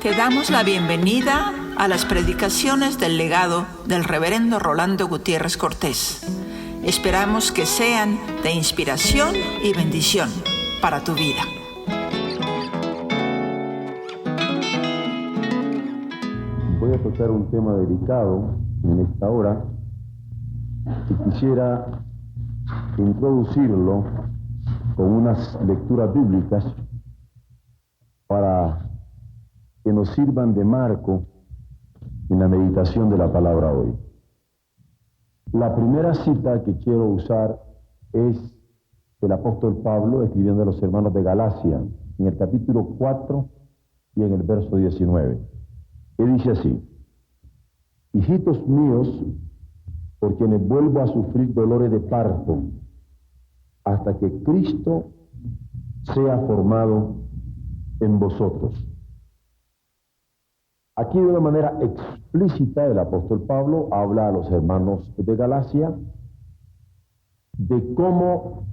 Te damos la bienvenida a las predicaciones del legado del reverendo Rolando Gutiérrez Cortés. Esperamos que sean de inspiración y bendición para tu vida. Voy a tocar un tema delicado en esta hora y quisiera introducirlo con unas lecturas bíblicas para que nos sirvan de marco en la meditación de la palabra hoy. La primera cita que quiero usar es del apóstol Pablo escribiendo a los hermanos de Galacia, en el capítulo 4 y en el verso 19. Que dice así: hijitos míos, por quienes vuelvo a sufrir dolores de parto, hasta que Cristo sea formado en vosotros. Aquí de una manera explícita el apóstol Pablo habla a los hermanos de Galacia de cómo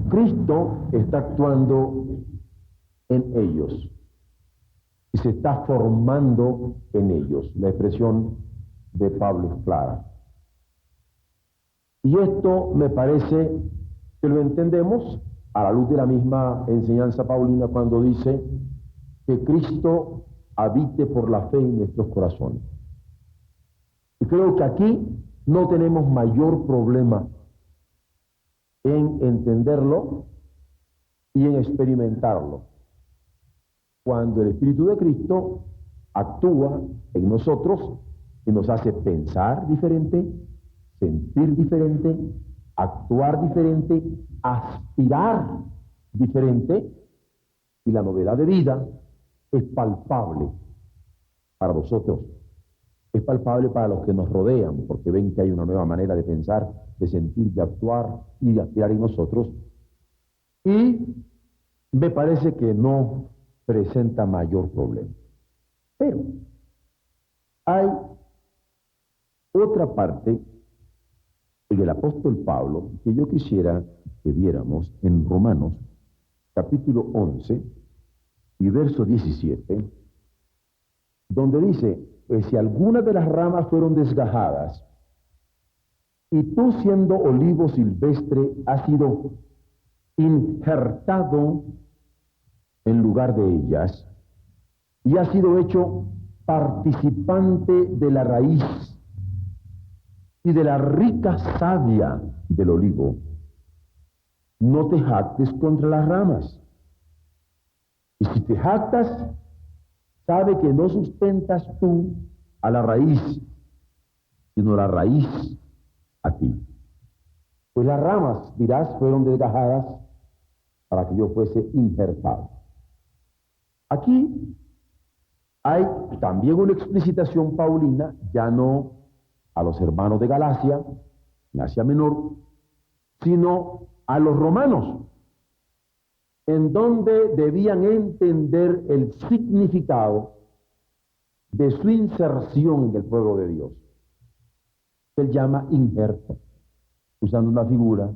Cristo está actuando en ellos y se está formando en ellos. La expresión de Pablo es clara. Y esto me parece que lo entendemos a la luz de la misma enseñanza paulina cuando dice que Cristo habite por la fe en nuestros corazones. Y creo que aquí no tenemos mayor problema en entenderlo y en experimentarlo. Cuando el Espíritu de Cristo actúa en nosotros y nos hace pensar diferente, sentir diferente, actuar diferente, aspirar diferente, y la novedad de vida es palpable para nosotros, es palpable para los que nos rodean, porque ven que hay una nueva manera de pensar, de sentir, de actuar y de aspirar en nosotros, y me parece que no presenta mayor problema. Pero hay otra parte del apóstol Pablo que yo quisiera que viéramos en Romanos, capítulo 11 y verso 17, donde dice: si algunas de las ramas fueron desgajadas, y tú siendo olivo silvestre has sido injertado en lugar de ellas, y has sido hecho participante de la raíz y de la rica savia del olivo, no te jactes contra las ramas. Y si te jactas, sabe que no sustentas tú a la raíz, sino la raíz a ti. Pues las ramas, dirás, fueron desgajadas para que yo fuese injertado. Aquí hay también una explicitación paulina, ya no a los hermanos de Galacia, en Asia Menor, sino a los romanos, en donde debían entender el significado de su inserción en el pueblo de Dios. Él llama injerto, usando una figura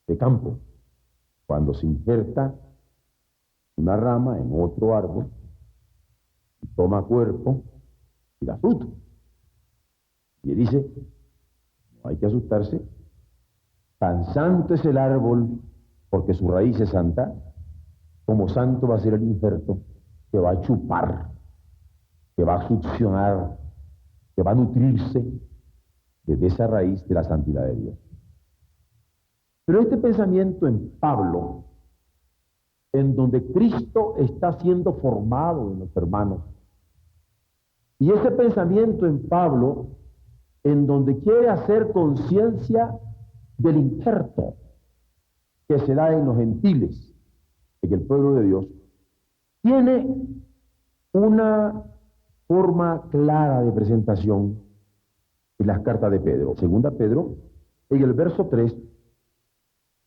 de campo. Cuando se injerta una rama en otro árbol, toma cuerpo y da fruto. Y él dice, no hay que asustarse, tan santo es el árbol porque su raíz es santa, como santo va a ser el injerto que va a chupar, que va a succionar, que va a nutrirse desde esa raíz de la santidad de Dios. Pero este pensamiento en Pablo, en donde Cristo está siendo formado en los hermanos, y ese pensamiento en Pablo, en donde quiere hacer conciencia del injerto que se da en los gentiles, en el pueblo de Dios, tiene una forma clara de presentación en las cartas de Pedro. Segunda Pedro, en el verso 3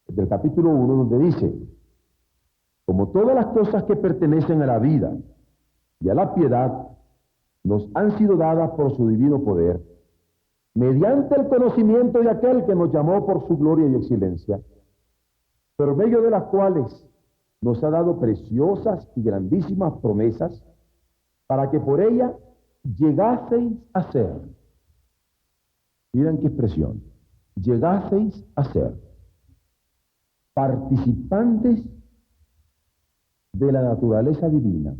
del capítulo 1, donde dice: como todas las cosas que pertenecen a la vida y a la piedad nos han sido dadas por su divino poder, mediante el conocimiento de aquel que nos llamó por su gloria y excelencia, por medio de las cuales nos ha dado preciosas y grandísimas promesas, para que por ella llegaseis a ser, miren qué expresión, llegaseis a ser participantes de la naturaleza divina,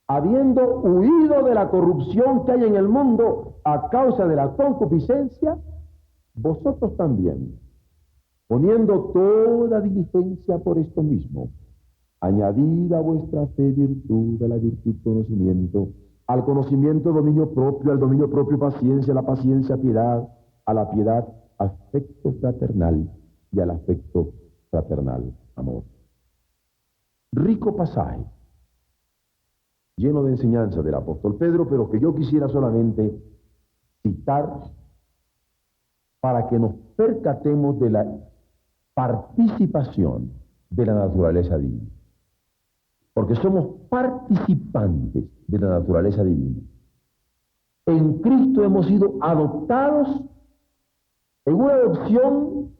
habiendo huido de la corrupción que hay en el mundo a causa de la concupiscencia, vosotros también, poniendo toda diligencia por esto mismo, añadid a vuestra fe virtud, a la virtud conocimiento, al conocimiento dominio propio, al dominio propio paciencia, a la paciencia piedad, a la piedad afecto fraternal y al afecto fraternal amor. Rico pasaje, lleno de enseñanza del apóstol Pedro, pero que yo quisiera solamente citar para que nos percatemos de la participación de la naturaleza divina. Porque somos participantes de la naturaleza divina. En Cristo hemos sido adoptados en una adopción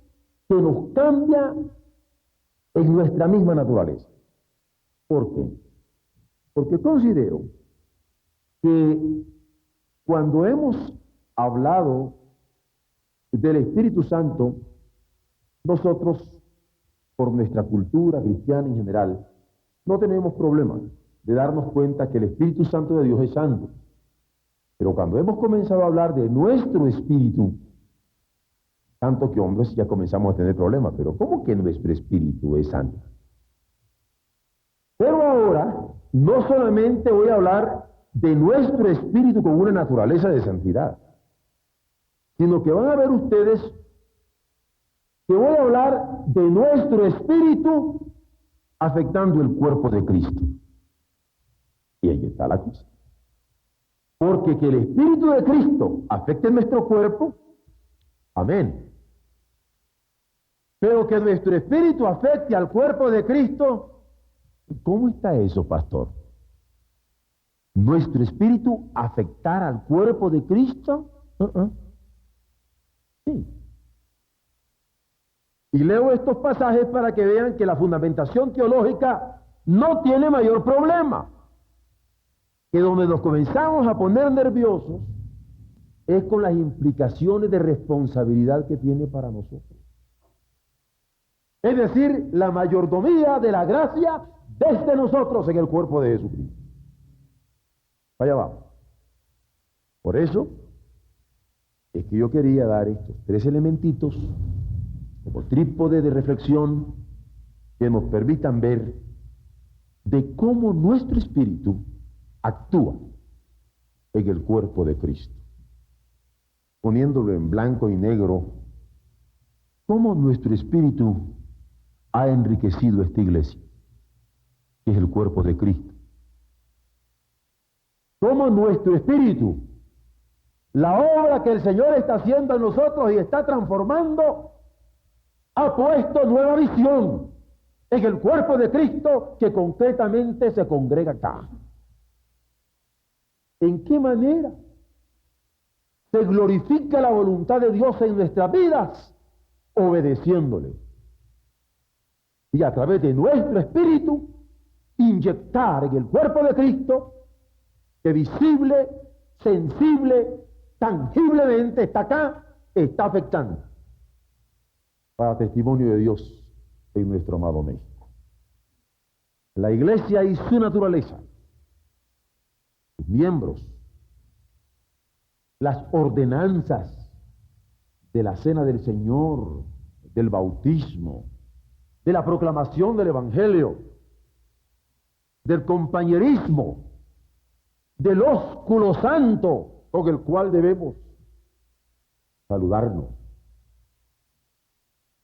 que nos cambia en nuestra misma naturaleza. ¿Por qué? Porque considero que cuando hemos hablado del Espíritu Santo, nosotros, por nuestra cultura cristiana en general, no tenemos problema de darnos cuenta que el Espíritu Santo de Dios es santo. Pero cuando hemos comenzado a hablar de nuestro espíritu, tanto que hombres ya comenzamos a tener problemas, pero ¿cómo que nuestro espíritu es santo? Pero ahora, no solamente voy a hablar de nuestro espíritu con una naturaleza de santidad, sino que van a ver ustedes que voy a hablar de nuestro espíritu afectando el cuerpo de Cristo. Y ahí está la cosa. Porque que el espíritu de Cristo afecte nuestro cuerpo, amén. Pero que nuestro espíritu afecte al cuerpo de Cristo, ¿cómo está eso, pastor? ¿Nuestro espíritu afectar al cuerpo de Cristo? Sí. Y leo estos pasajes para que vean que la fundamentación teológica no tiene mayor problema. Que donde nos comenzamos a poner nerviosos es con las implicaciones de responsabilidad que tiene para nosotros. Es decir, la mayordomía de la gracia desde nosotros en el cuerpo de Jesucristo. Vaya vamos. Por eso es que yo quería dar estos tres elementitos como trípode de reflexión que nos permitan ver de cómo nuestro espíritu actúa en el cuerpo de Cristo, poniéndolo en blanco y negro, cómo nuestro espíritu ha enriquecido esta iglesia, que es el cuerpo de Cristo. Cómo nuestro espíritu, la obra que el Señor está haciendo en nosotros y está transformando, ha puesto nueva visión en el cuerpo de Cristo que concretamente se congrega acá. ¿En qué manera se glorifica la voluntad de Dios en nuestras vidas? Obedeciéndole. Y a través de nuestro espíritu, inyectar en el cuerpo de Cristo que visible, sensible, tangiblemente está acá, está afectando para testimonio de Dios en nuestro amado México. La iglesia y su naturaleza, sus miembros, las ordenanzas de la cena del Señor, del bautismo, de la proclamación del Evangelio, del compañerismo, del ósculo santo con el cual debemos saludarnos,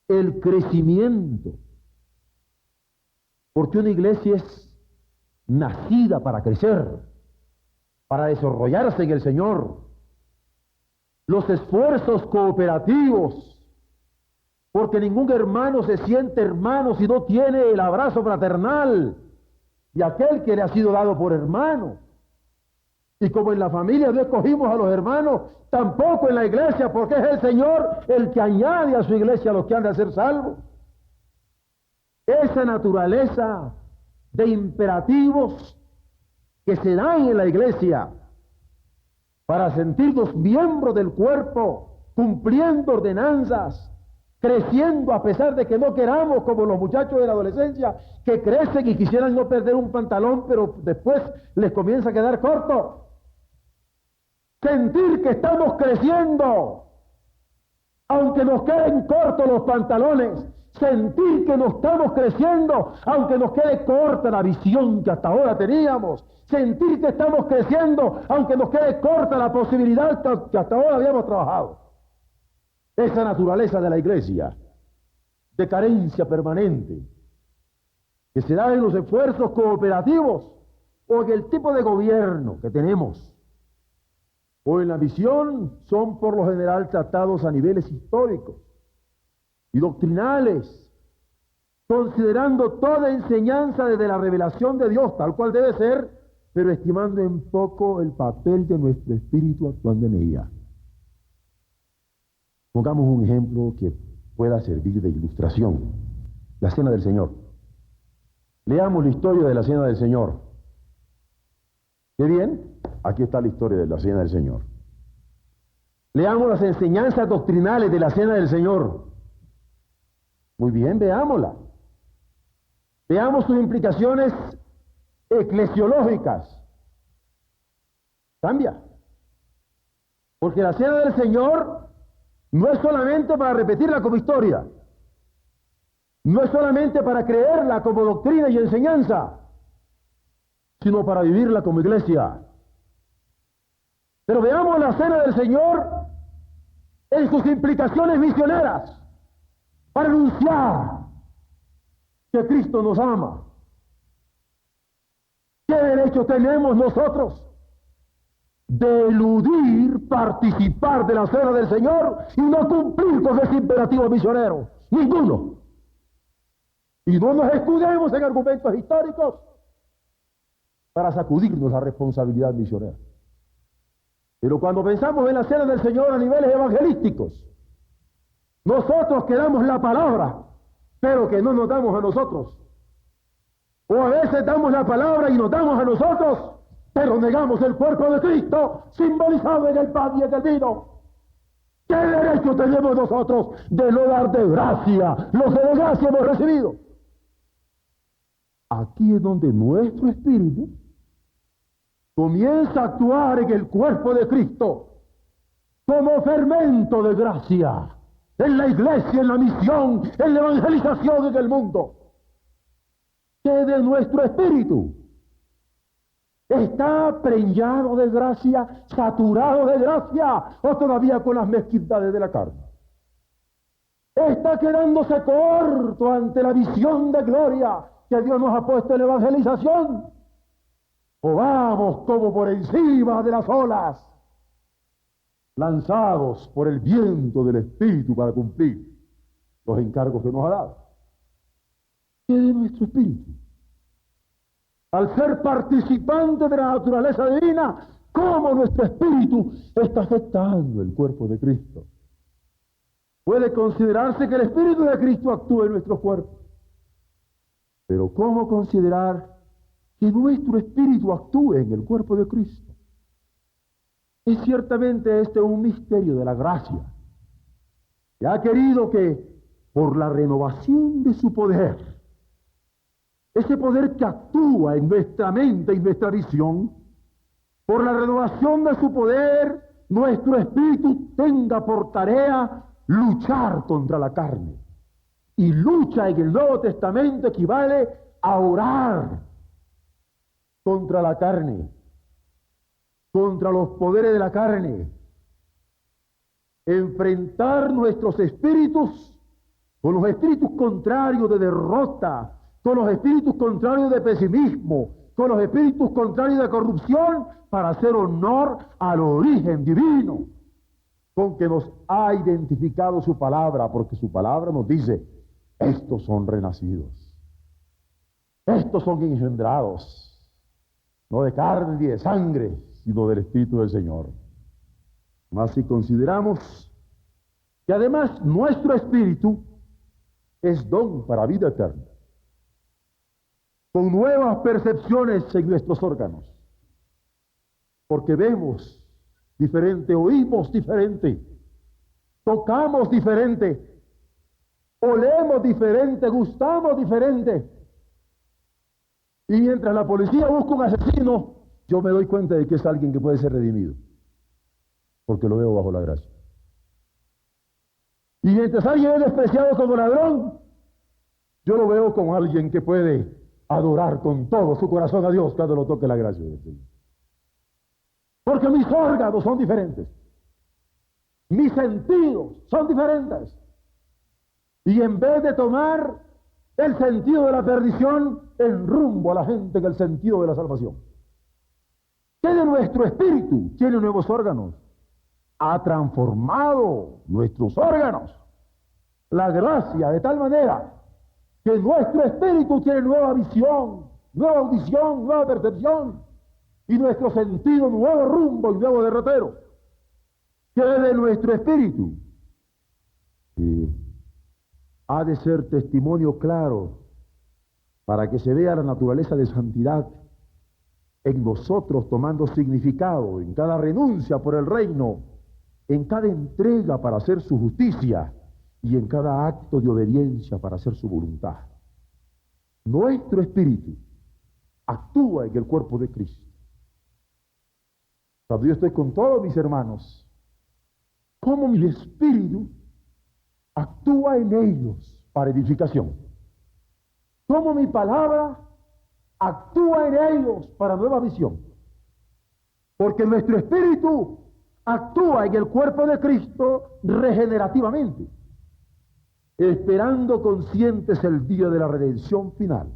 el crecimiento, porque una iglesia es nacida para crecer, para desarrollarse en el Señor, los esfuerzos cooperativos, porque ningún hermano se siente hermano si no tiene el abrazo fraternal de aquel que le ha sido dado por hermano. Y como en la familia no escogimos a los hermanos, tampoco en la iglesia, porque es el Señor el que añade a su iglesia a los que han de ser salvos. Esa naturaleza de imperativos que se dan en la iglesia para sentirnos miembros del cuerpo, cumpliendo ordenanzas, creciendo a pesar de que no queramos, como los muchachos de la adolescencia, que crecen y quisieran no perder un pantalón, pero después les comienza a quedar corto. Sentir que estamos creciendo, aunque nos queden cortos los pantalones. Sentir que no estamos creciendo, aunque nos quede corta la visión que hasta ahora teníamos. Sentir que estamos creciendo, aunque nos quede corta la posibilidad que hasta ahora habíamos trabajado. Esa naturaleza de la iglesia, de carencia permanente, que se da en los esfuerzos cooperativos o en el tipo de gobierno que tenemos, o en la misión, son por lo general tratados a niveles históricos y doctrinales, considerando toda enseñanza desde la revelación de Dios, tal cual debe ser, pero estimando en poco el papel de nuestro espíritu actuando en ella. Pongamos un ejemplo que pueda servir de ilustración. La Cena del Señor. Leamos la historia de la Cena del Señor. ¿Qué bien? Aquí está la historia de la Cena del Señor. Leamos las enseñanzas doctrinales de la Cena del Señor. Muy bien, veámosla. Veamos sus implicaciones eclesiológicas. Cambia. Porque la Cena del Señor no es solamente para repetirla como historia. No es solamente para creerla como doctrina y enseñanza, sino para vivirla como iglesia. Pero veamos la Cena del Señor en sus implicaciones misioneras, para anunciar que Cristo nos ama. ¿Qué derecho tenemos nosotros de eludir participar de la Cena del Señor y no cumplir con ese imperativo misionero? Ninguno. Y no nos escudemos en argumentos históricos para sacudirnos la responsabilidad misionera. Pero cuando pensamos en la Cena del Señor a niveles evangelísticos, nosotros que damos la palabra, pero que no nos damos a nosotros. O a veces damos la palabra y nos damos a nosotros, pero negamos el cuerpo de Cristo, simbolizado en el pan y en el vino. ¿Qué derecho tenemos nosotros de no dar de gracia lo que de gracia hemos recibido? Aquí es donde nuestro espíritu comienza a actuar en el cuerpo de Cristo como fermento de gracia, en la iglesia, en la misión, en la evangelización en el mundo. Que de nuestro espíritu está preñado de gracia, saturado de gracia, o todavía con las mezquindades de la carne. Está quedándose corto ante la visión de gloria que Dios nos ha puesto en la evangelización. O vamos como por encima de las olas, lanzados por el viento del Espíritu para cumplir los encargos que nos ha dado. ¿Qué de nuestro espíritu? Al ser participante de la naturaleza divina, ¿cómo nuestro espíritu está afectando el cuerpo de Cristo? Puede considerarse que el Espíritu de Cristo actúa en nuestro cuerpo, pero ¿cómo considerar que nuestro espíritu actúe en el cuerpo de Cristo? Es ciertamente este un misterio de la gracia, que ha querido que por la renovación de su poder, ese poder que actúa en nuestra mente y nuestra visión, por la renovación de su poder, nuestro espíritu tenga por tarea luchar contra la carne. Y lucha en el Nuevo Testamento equivale a orar contra la carne, contra los poderes de la carne, enfrentar nuestros espíritus con los espíritus contrarios de derrota, con los espíritus contrarios de pesimismo, con los espíritus contrarios de corrupción, para hacer honor al origen divino con que nos ha identificado su palabra, porque su palabra nos dice: estos son renacidos, estos son engendrados, no de carne ni de sangre, sino del Espíritu del Señor. Mas si consideramos que además nuestro espíritu es don para vida eterna, con nuevas percepciones en nuestros órganos, porque vemos diferente, oímos diferente, tocamos diferente, olemos diferente, gustamos diferente. Y mientras la policía busca un asesino, yo me doy cuenta de que es alguien que puede ser redimido, porque lo veo bajo la gracia. Y mientras alguien es despreciado como ladrón, yo lo veo como alguien que puede adorar con todo su corazón a Dios cuando lo toque la gracia del Señor. Porque mis órganos son diferentes, mis sentidos son diferentes. Y en vez de tomar el sentido de la perdición, enrumbo a la gente en el sentido de la salvación. Que de nuestro espíritu tiene nuevos órganos. Ha transformado nuestros órganos. La gracia de tal manera que nuestro espíritu tiene nueva visión, nueva audición, nueva percepción, y nuestro sentido nuevo rumbo y nuevo derrotero. Que de nuestro espíritu ha de ser testimonio claro para que se vea la naturaleza de santidad en nosotros tomando significado en cada renuncia por el reino, en cada entrega para hacer su justicia y en cada acto de obediencia para hacer su voluntad. Nuestro espíritu actúa en el cuerpo de Cristo. Cuando yo estoy con todos mis hermanos, ¿cómo mi espíritu actúa en ellos para edificación? ¿Cómo mi palabra actúa en ellos para nueva visión? Porque nuestro espíritu actúa en el cuerpo de Cristo regenerativamente, esperando conscientes el día de la redención final.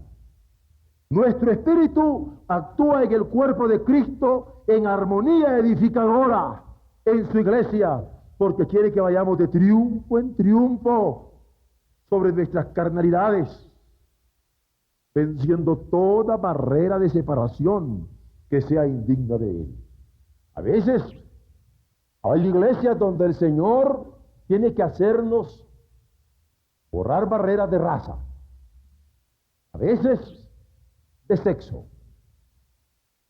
Nuestro espíritu actúa en el cuerpo de Cristo en armonía edificadora en su iglesia, porque quiere que vayamos de triunfo en triunfo sobre nuestras carnalidades, venciendo toda barrera de separación que sea indigna de Él. A veces hay iglesias donde el Señor tiene que hacernos borrar barreras de raza, a veces de sexo,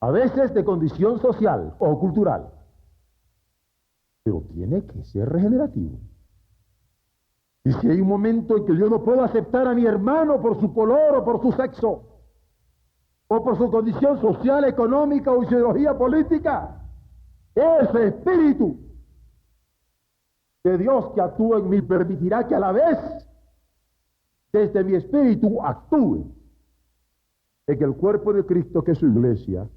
a veces de condición social o cultural, pero tiene que ser regenerativo. Y si hay un momento en que yo no puedo aceptar a mi hermano por su color o por su sexo, o por su condición social, económica o ideología política, ese espíritu de Dios que actúa en mí permitirá que a la vez desde mi espíritu actúe en el cuerpo de Cristo, que es su iglesia,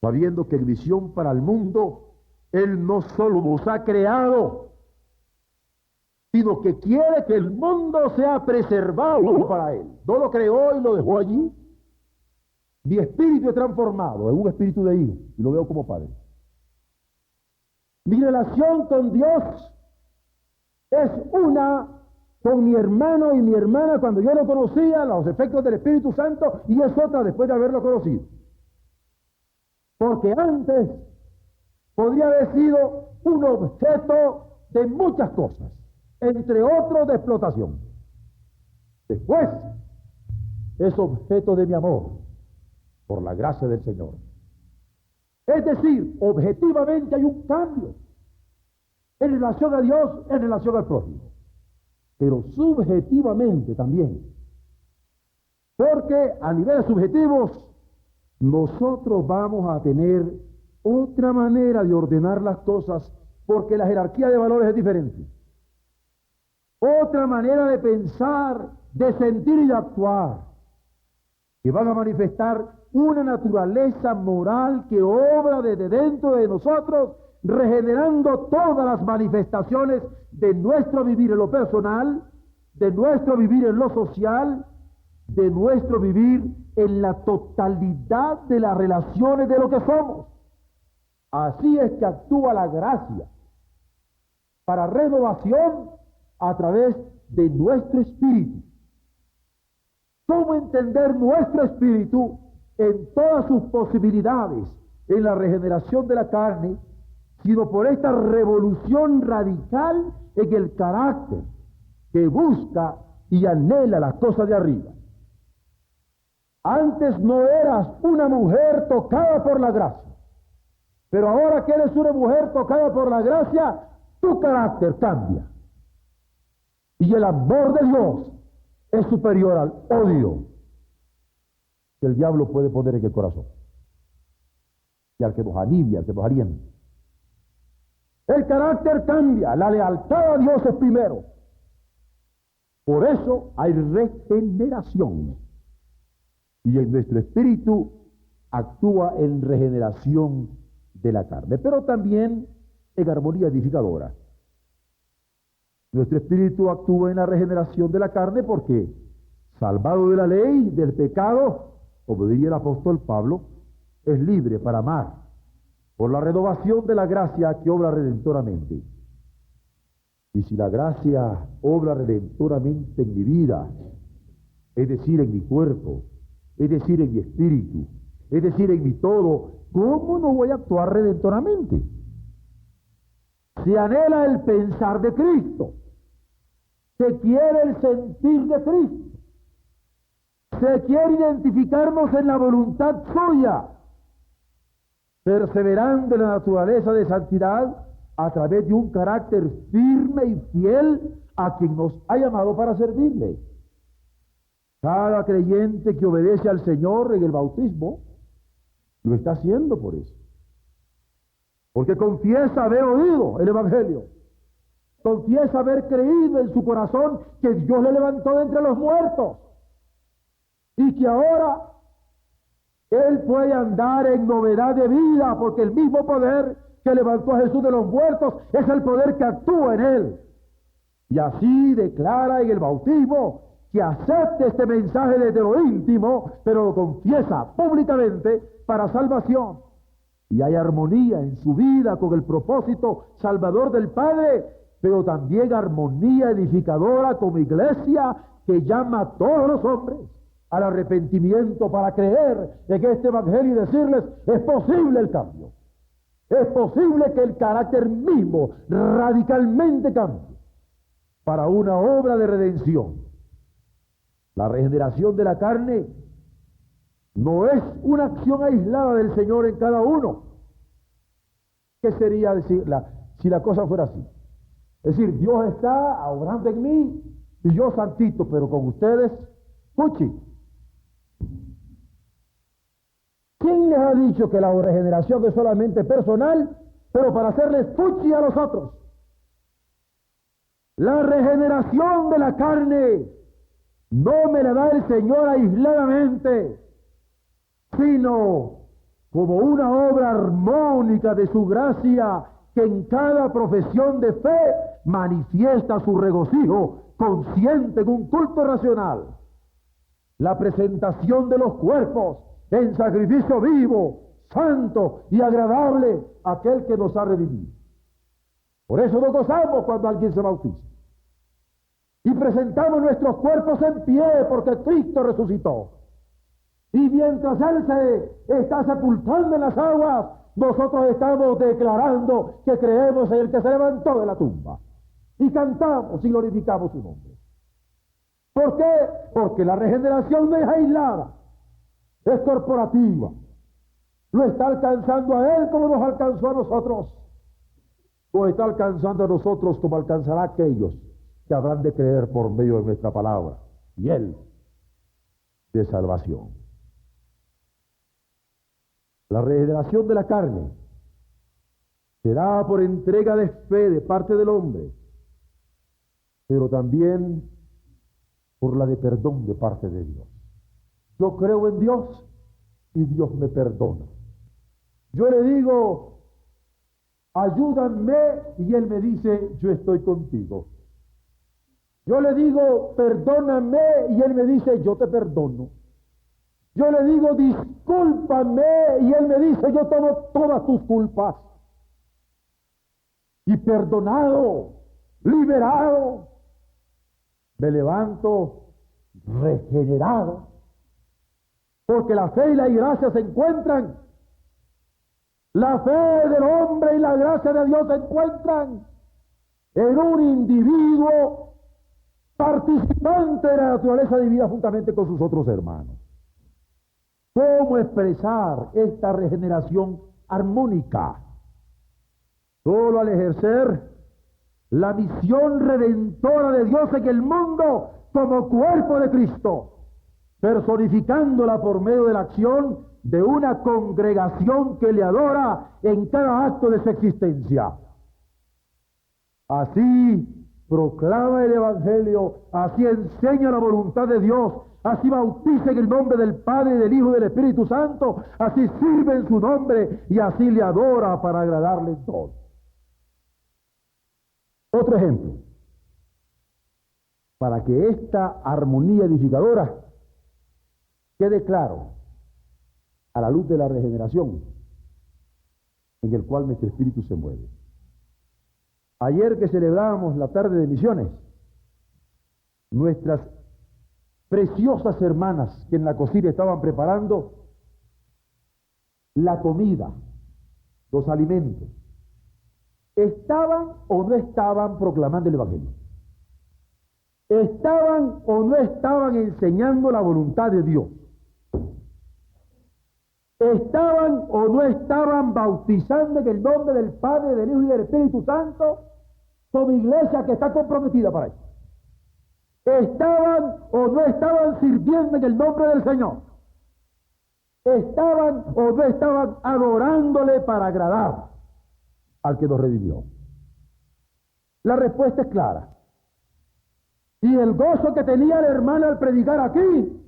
sabiendo que en visión para el mundo Él no solo nos ha creado, sino que quiere que el mundo sea preservado para Él. No lo creó y lo dejó allí. Mi espíritu es transformado en un espíritu de hijo y lo veo como padre. Mi relación con Dios es una con mi hermano y mi hermana cuando yo lo conocía, los efectos del Espíritu Santo, y es otra después de haberlo conocido. Porque antes podría haber sido un objeto de muchas cosas, entre otros de explotación. Después es objeto de mi amor, por la gracia del Señor. Es decir, objetivamente hay un cambio en relación a Dios, en relación al prójimo. Pero subjetivamente también. Porque a niveles subjetivos, nosotros vamos a tener otra manera de ordenar las cosas, porque la jerarquía de valores es diferente. Otra manera de pensar, de sentir y de actuar, que van a manifestar una naturaleza moral que obra desde dentro de nosotros, regenerando todas las manifestaciones de nuestro vivir en lo personal, de nuestro vivir en lo social, de nuestro vivir en la totalidad de las relaciones de lo que somos. Así es que actúa la gracia para renovación a través de nuestro espíritu. ¿Cómo entender nuestro espíritu en todas sus posibilidades en la regeneración de la carne, sino por esta revolución radical en el carácter que busca y anhela las cosas de arriba? Antes no eras una mujer tocada por la gracia, Pero ahora que eres una mujer tocada por la gracia, tu carácter cambia. Y el amor de Dios es superior al odio que el diablo puede poner en el corazón. Y al que nos alivia, al que nos alienta. El carácter cambia, la lealtad a Dios es primero. Por eso hay regeneración. Y en nuestro espíritu actúa en regeneración de la carne, pero también en armonía edificadora. Nuestro espíritu actúa en la regeneración de la carne porque, salvado de la ley, del pecado, como diría el apóstol Pablo, es libre para amar, por la renovación de la gracia que obra redentoramente. Y si la gracia obra redentoramente en mi vida, es decir, en mi cuerpo, es decir, en mi espíritu, es decir, en mi todo, ¿cómo no voy a actuar redentoramente? Se anhela el pensar de Cristo, se quiere el sentir de Cristo, se quiere identificarnos en la voluntad suya, perseverando en la naturaleza de santidad a través de un carácter firme y fiel a quien nos ha llamado para servirle. Cada creyente que obedece al Señor en el bautismo lo está haciendo por eso, porque confiesa haber oído el Evangelio, confiesa haber creído en su corazón que Dios le levantó de entre los muertos y que ahora él puede andar en novedad de vida, porque el mismo poder que levantó a Jesús de los muertos es el poder que actúa en él. Y así declara en el bautismo que acepte este mensaje desde lo íntimo, pero lo confiesa públicamente para salvación. Y hay armonía en su vida con el propósito salvador del Padre, pero también armonía edificadora como iglesia que llama a todos los hombres al arrepentimiento para creer en este evangelio y decirles: es posible el cambio, es posible que el carácter mismo radicalmente cambie para una obra de redención. La regeneración de la carne no es una acción aislada del Señor en cada uno. ¿Qué sería decirla si la cosa fuera así? Es decir, Dios está obrando en mí y yo santito, pero con ustedes, puchi. ¿Quién les ha dicho que la regeneración es solamente personal, pero para hacerles puchi a los otros? La regeneración de la carne no me la da el Señor aisladamente, sino como una obra armónica de su gracia que en cada profesión de fe manifiesta su regocijo consciente en un culto racional. La presentación de los cuerpos en sacrificio vivo, santo y agradable a aquel que nos ha redimido. Por eso nos gozamos cuando alguien se bautiza. Y presentamos nuestros cuerpos en pie porque Cristo resucitó. Y mientras Él se está sepultando en las aguas, nosotros estamos declarando que creemos en el que se levantó de la tumba. Y cantamos y glorificamos su nombre. ¿Por qué? Porque la regeneración no es aislada, es corporativa. Lo está alcanzando a Él como nos alcanzó a nosotros. O está alcanzando a nosotros como alcanzará a aquellos que habrán de creer por medio de nuestra palabra. Y Él de salvación. La regeneración de la carne se da por entrega de fe de parte del hombre, pero también por la de perdón de parte de Dios. Yo creo en Dios y Dios me perdona. Yo le digo: ayúdame, y Él me dice: yo estoy contigo. Yo le digo: perdóname, y Él me dice: yo te perdono. Yo le digo: discúlpame, y Él me dice: yo tomo todas tus culpas. Y perdonado, liberado, me levanto regenerado, porque la fe y la gracia se encuentran. La fe del hombre y la gracia de Dios se encuentran en un individuo participante de la naturaleza divina juntamente con sus otros hermanos. ¿Cómo expresar esta regeneración armónica. Solo al ejercer la misión redentora de Dios en el mundo como cuerpo de Cristo, personificándola por medio de la acción de una congregación que le adora en cada acto de su existencia. Así proclama el Evangelio, así enseña la voluntad de Dios, así bautiza en el nombre del Padre, del Hijo y del Espíritu Santo, así sirve en su nombre y así le adora para agradarle en todo. Otro ejemplo, para que esta armonía edificadora quede claro a la luz de la regeneración en el cual nuestro espíritu se mueve. Ayer que celebramos la tarde de misiones, nuestras preciosas hermanas que en la cocina estaban preparando la comida, los alimentos, ¿estaban o no estaban proclamando el Evangelio? ¿Estaban o no estaban enseñando la voluntad de Dios? ¿Estaban o no estaban bautizando en el nombre del Padre, del Hijo y del Espíritu Santo como iglesia que está comprometida para eso? ¿Estaban o no estaban sirviendo en el nombre del Señor? ¿Estaban o no estaban adorándole para agradar al que nos redimió? La respuesta es clara. Y el gozo que tenía la hermana al predicar aquí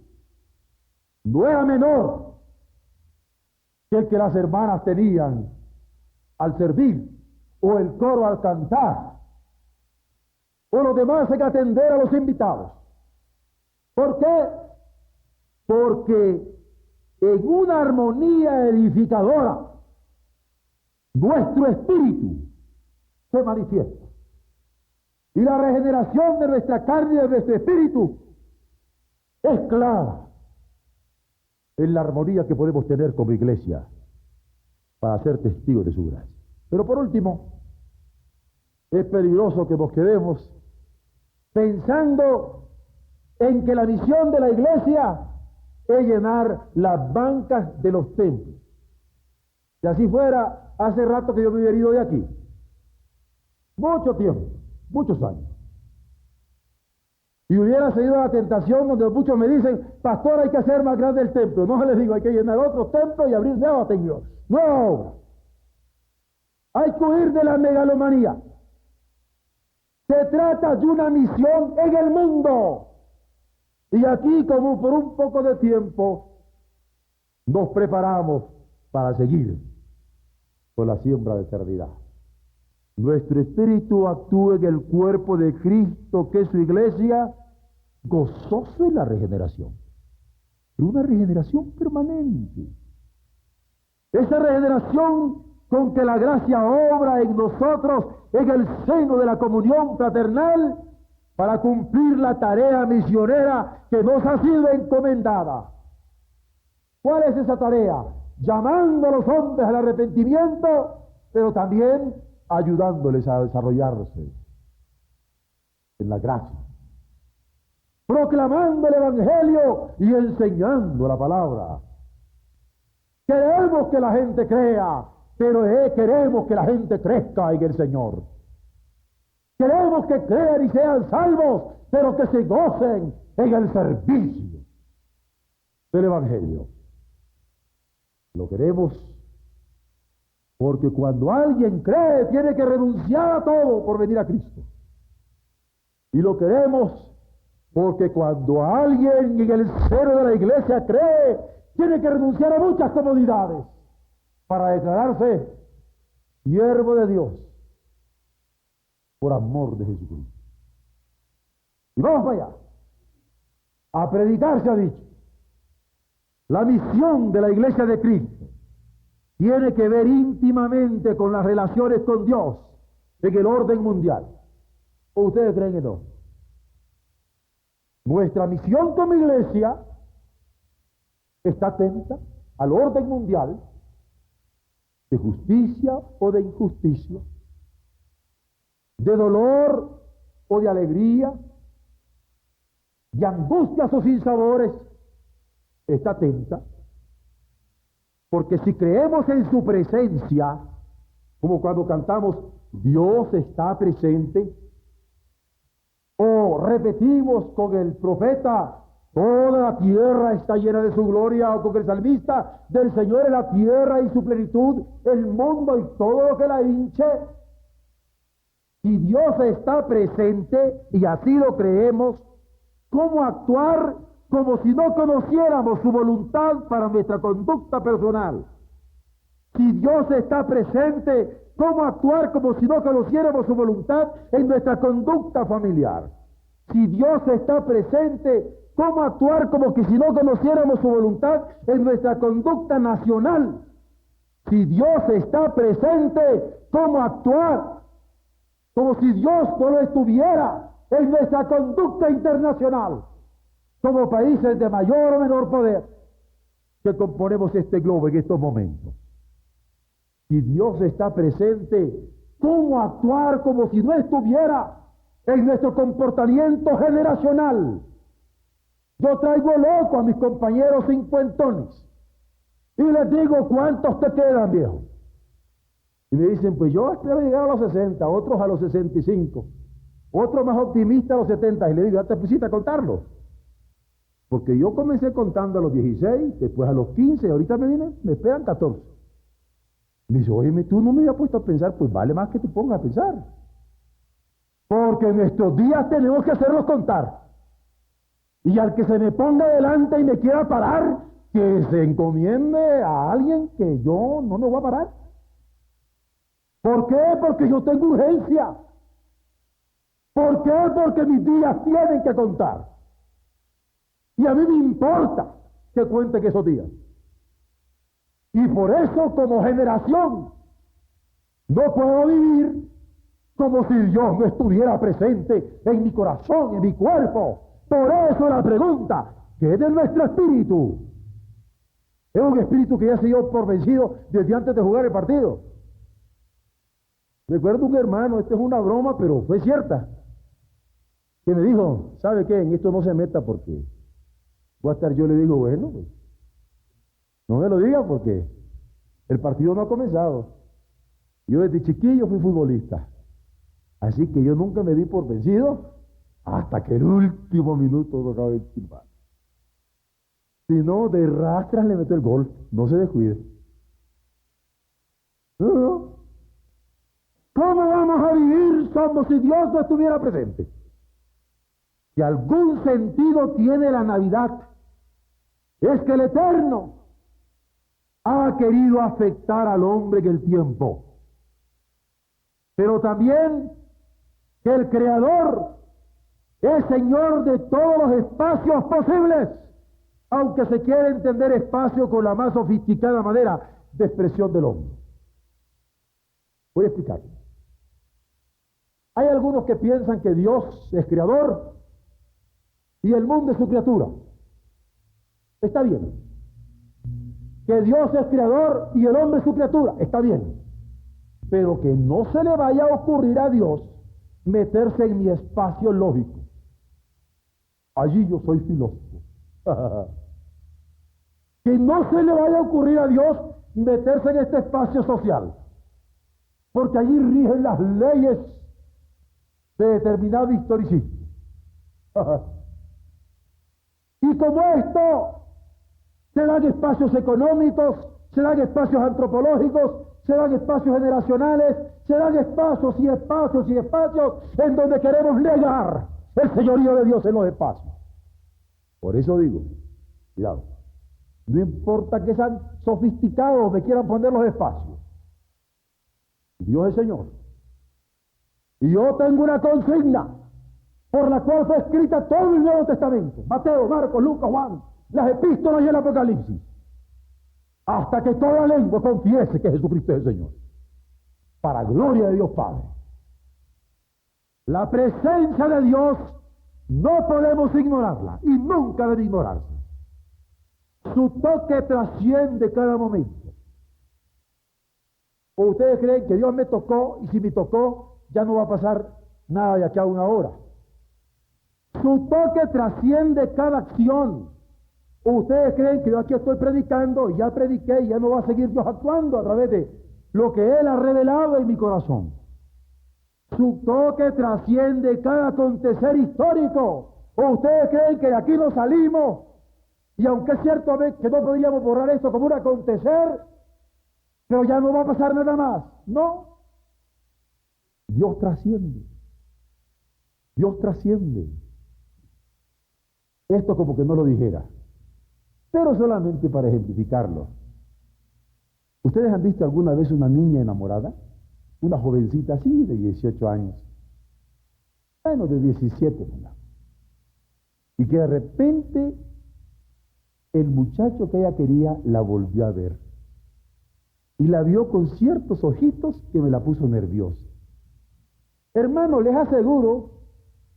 no era menor que el que las hermanas tenían al servir, o el coro al cantar, o los demás en atender a los invitados. ¿Por qué? Porque en una armonía edificadora nuestro espíritu se manifiesta. Y la regeneración de nuestra carne y de nuestro espíritu es clara en la armonía que podemos tener como iglesia para ser testigos de su gracia. Pero por último, es peligroso que nos quedemos pensando en que la misión de la iglesia es llenar las bancas de los templos. Si así fuera, hace rato que yo me hubiera ido de aquí. Mucho tiempo, muchos años. Y hubiera seguido la tentación donde muchos me dicen, pastor, hay que hacer más grande el templo. No les digo, hay que llenar otros templos y abrir nuevos templos. No. Hay que huir de la megalomanía. Se trata de una misión en el mundo. Y aquí, como por un poco de tiempo, nos preparamos para seguir con la siembra de eternidad. Nuestro espíritu actúa en el cuerpo de Cristo, que es su iglesia, gozoso en la regeneración. Pero una regeneración permanente. Esa regeneración con que la gracia obra en nosotros, en el seno de la comunión fraternal, para cumplir la tarea misionera que nos ha sido encomendada. ¿Cuál es esa tarea? Llamando a los hombres al arrepentimiento, pero también ayudándoles a desarrollarse en la gracia, proclamando el Evangelio y enseñando la palabra. Queremos que la gente crea, pero queremos que la gente crezca en el Señor. Queremos que crean y sean salvos, pero que se gocen en el servicio del Evangelio. Lo queremos porque cuando alguien cree, tiene que renunciar a todo por venir a Cristo. Y lo queremos porque cuando alguien en el seno de la iglesia cree, tiene que renunciar a muchas comodidades para declararse siervo de Dios por amor de Jesucristo. Y vamos para allá. A predicar se ha dicho. La misión de la iglesia de Cristo tiene que ver íntimamente con las relaciones con Dios en el orden mundial. ¿O ustedes creen que no? Nuestra misión como iglesia está atenta al orden mundial de justicia o de injusticia, de dolor o de alegría, de angustias o sinsabores. Está atenta Porque si creemos en su presencia, como cuando cantamos Dios está presente, o repetimos con el profeta toda la tierra está llena de su gloria, o con el salmista del Señor es la tierra y su plenitud, el mundo y todo lo que la hinche. Si Dios está presente, y así lo creemos, ¿cómo actuar como si no conociéramos su voluntad para nuestra conducta personal? Si Dios está presente, ¿cómo actuar como si no conociéramos su voluntad en nuestra conducta familiar? Si Dios está presente, ¿cómo actuar como que si no conociéramos su voluntad en nuestra conducta nacional? Si Dios está presente, ¿cómo actuar como si Dios no lo estuviera en nuestra conducta internacional, como países de mayor o menor poder que componemos este globo en estos momentos? Si Dios está presente, ¿cómo actuar como si no estuviera en nuestro comportamiento generacional? Yo traigo loco a mis compañeros cincuentones y les digo, ¿cuántos te quedan, viejo? Y me dicen, pues yo espero llegar a los 60, otros a los 65, otros más optimistas a los 70. Y le digo, ya te pusiste a contarlo. Porque yo comencé contando a los 16, después a los 15, ahorita me esperan 14. Me dice, oye, tú no me habías puesto a pensar. Pues vale más que te pongas a pensar. Porque en nuestros días tenemos que hacerlos contar. Y al que se me ponga delante y me quiera parar, que se encomiende a alguien que yo no me voy a parar. ¿Por qué? Porque yo tengo urgencia. ¿Por qué? Porque mis días tienen que contar. Y a mí me importa que cuenten esos días. Y por eso, como generación, no puedo vivir como si Dios no estuviera presente en mi corazón, en mi cuerpo. Por eso la pregunta, ¿qué es de nuestro espíritu? Es un espíritu que ya se dio por vencido desde antes de jugar el partido. Recuerdo un hermano, esta es una broma, pero fue cierta, que me dijo, ¿sabe qué? En esto no se meta porque voy a estar, yo le digo, bueno, pues, no me lo diga porque el partido no ha comenzado. Yo desde chiquillo fui futbolista, así que yo nunca me di por vencido hasta que el último minuto tocaba el silbato. Si no, de rastras le meto el gol, no se descuide. No. ¿Cómo vamos a vivir como si Dios no estuviera presente? Si algún sentido tiene la Navidad, es que el Eterno ha querido afectar al hombre en el tiempo, pero también que el Creador es Señor de todos los espacios posibles, aunque se quiera entender espacio con la más sofisticada manera de expresión del hombre. Voy a explicar. Hay algunos que piensan que Dios es creador y el mundo es su criatura. Está bien. Que Dios es creador y el hombre es su criatura. Está bien. Pero que no se le vaya a ocurrir a Dios meterse en mi espacio lógico. Allí yo soy filósofo. Que no se le vaya a ocurrir a Dios meterse en este espacio social. Porque allí rigen las leyes de determinado historicismo. Y como esto, se dan espacios económicos, se dan espacios antropológicos, se dan espacios generacionales, se dan espacios y espacios y espacios en donde queremos negar el señorío de Dios en los espacios. Por eso digo, cuidado, no importa que sean sofisticados me quieran poner los espacios. Dios es Señor. Y yo tengo una consigna por la cual fue escrita todo el Nuevo Testamento. Mateo, Marcos, Lucas, Juan, las epístolas y el Apocalipsis. Hasta que toda lengua confiese que Jesucristo es el Señor. Para gloria de Dios Padre. La presencia de Dios no podemos ignorarla y nunca debe ignorarse. Su toque trasciende cada momento. ¿O ustedes creen que Dios me tocó y si me tocó ya no va a pasar nada de aquí a una hora? Su toque trasciende cada acción. ¿Ustedes creen que yo aquí estoy predicando, y ya prediqué, y ya no va a seguir Dios actuando a través de lo que Él ha revelado en mi corazón? Su toque trasciende cada acontecer histórico. ¿O ustedes creen que de aquí no salimos? Y aunque es cierto que no podríamos borrar esto como un acontecer, pero ya no va a pasar nada más. No. Dios trasciende. Dios trasciende. Esto como que no lo dijera, pero solamente para ejemplificarlo. ¿Ustedes han visto alguna vez una niña enamorada? Una jovencita así de 18 años. Bueno, de 17, ¿verdad? Y que de repente el muchacho que ella quería la volvió a ver. Y la vio con ciertos ojitos que me la puso nerviosa. Hermano, les aseguro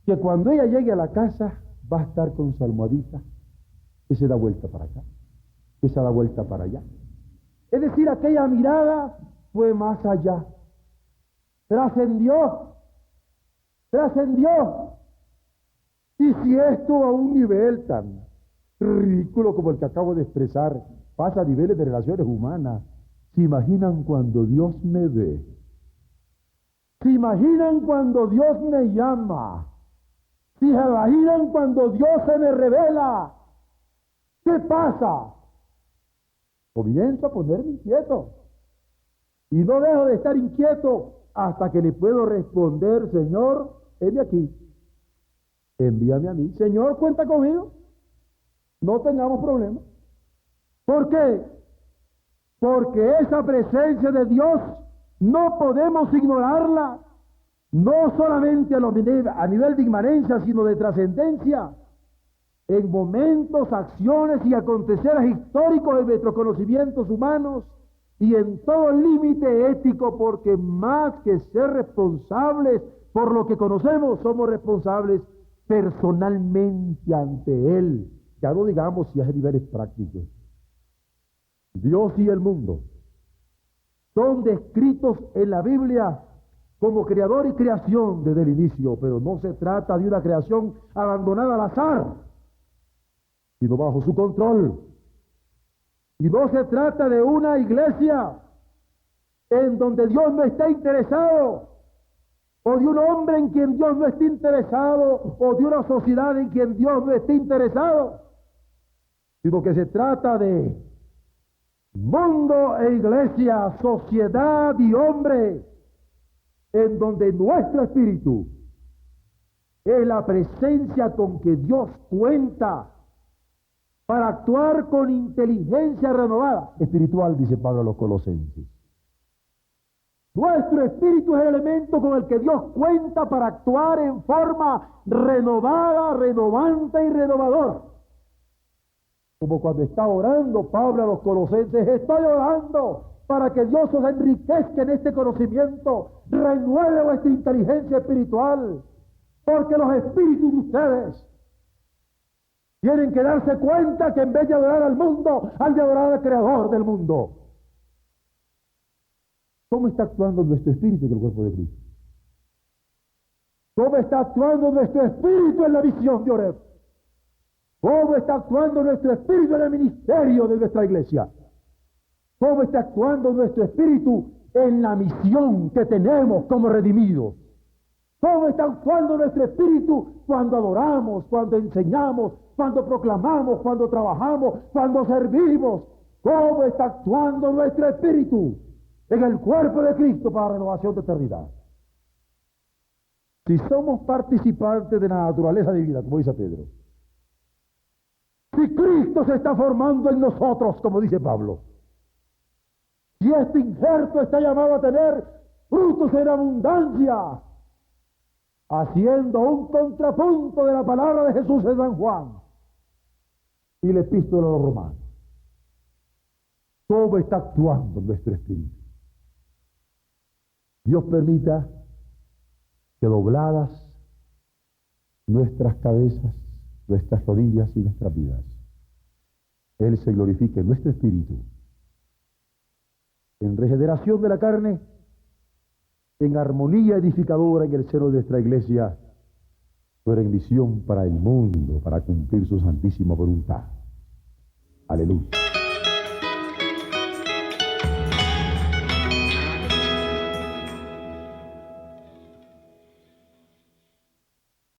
que cuando ella llegue a la casa va a estar con su almohadita, que se da vuelta para acá, que se da vuelta para allá. Es decir, aquella mirada fue más allá. Trascendió. Y si esto a un nivel tan ridículo como el que acabo de expresar pasa a niveles de relaciones humanas, ¿se imaginan cuando Dios me ve? ¿Se imaginan cuando Dios me llama? ¿Se imaginan cuando Dios se me revela? ¿Qué pasa? Comienzo a ponerme inquieto. Y no dejo de estar inquieto hasta que le puedo responder: Señor, heme aquí. Envíame a mí. Señor, cuenta conmigo. No tengamos problemas. ¿Por qué? Porque esa presencia de Dios no podemos ignorarla, no solamente a nivel de inmanencia, sino de trascendencia, en momentos, acciones y aconteceres históricos de nuestros conocimientos humanos y en todo límite ético, porque más que ser responsables por lo que conocemos, somos responsables personalmente ante Él. Ya no digamos si es a niveles prácticos. Dios y el mundo son descritos en la Biblia como creador y creación desde el inicio, pero no se trata de una creación abandonada al azar, sino bajo su control. Y no se trata de una iglesia en donde Dios no está interesado, o de un hombre en quien Dios no esté interesado, o de una sociedad en quien Dios no esté interesado, sino que se trata de mundo e iglesia, sociedad y hombre, en donde nuestro espíritu es la presencia con que Dios cuenta para actuar con inteligencia renovada. Espiritual, dice Pablo a los Colosenses. Nuestro espíritu es el elemento con el que Dios cuenta para actuar en forma renovada, renovante y renovadora. Como cuando está orando Pablo a los Colosenses: estoy orando para que Dios os enriquezca en este conocimiento, renueve vuestra inteligencia espiritual, porque los espíritus de ustedes tienen que darse cuenta que en vez de adorar al mundo, han de adorar al Creador del mundo. ¿Cómo está actuando nuestro espíritu en el cuerpo de Cristo? ¿Cómo está actuando nuestro espíritu en la visión de Oreb? ¿Cómo está actuando nuestro espíritu en el ministerio de nuestra iglesia? ¿Cómo está actuando nuestro espíritu en la misión que tenemos como redimidos? ¿Cómo está actuando nuestro espíritu cuando adoramos, cuando enseñamos, cuando proclamamos, cuando trabajamos, cuando servimos? ¿Cómo está actuando nuestro espíritu en el cuerpo de Cristo para renovación de eternidad? Si somos participantes de la naturaleza divina, como dice Pedro, si Cristo se está formando en nosotros, como dice Pablo, si este injerto está llamado a tener frutos en abundancia, haciendo un contrapunto de la palabra de Jesús en San Juan y la epístola a los romanos, ¿cómo está actuando nuestro espíritu? Dios permita que dobladas nuestras cabezas, nuestras rodillas y nuestras vidas, Él se glorifique en nuestro espíritu, en regeneración de la carne, en armonía edificadora en el seno de nuestra iglesia, pero en visión para el mundo, para cumplir su santísima voluntad. Aleluya.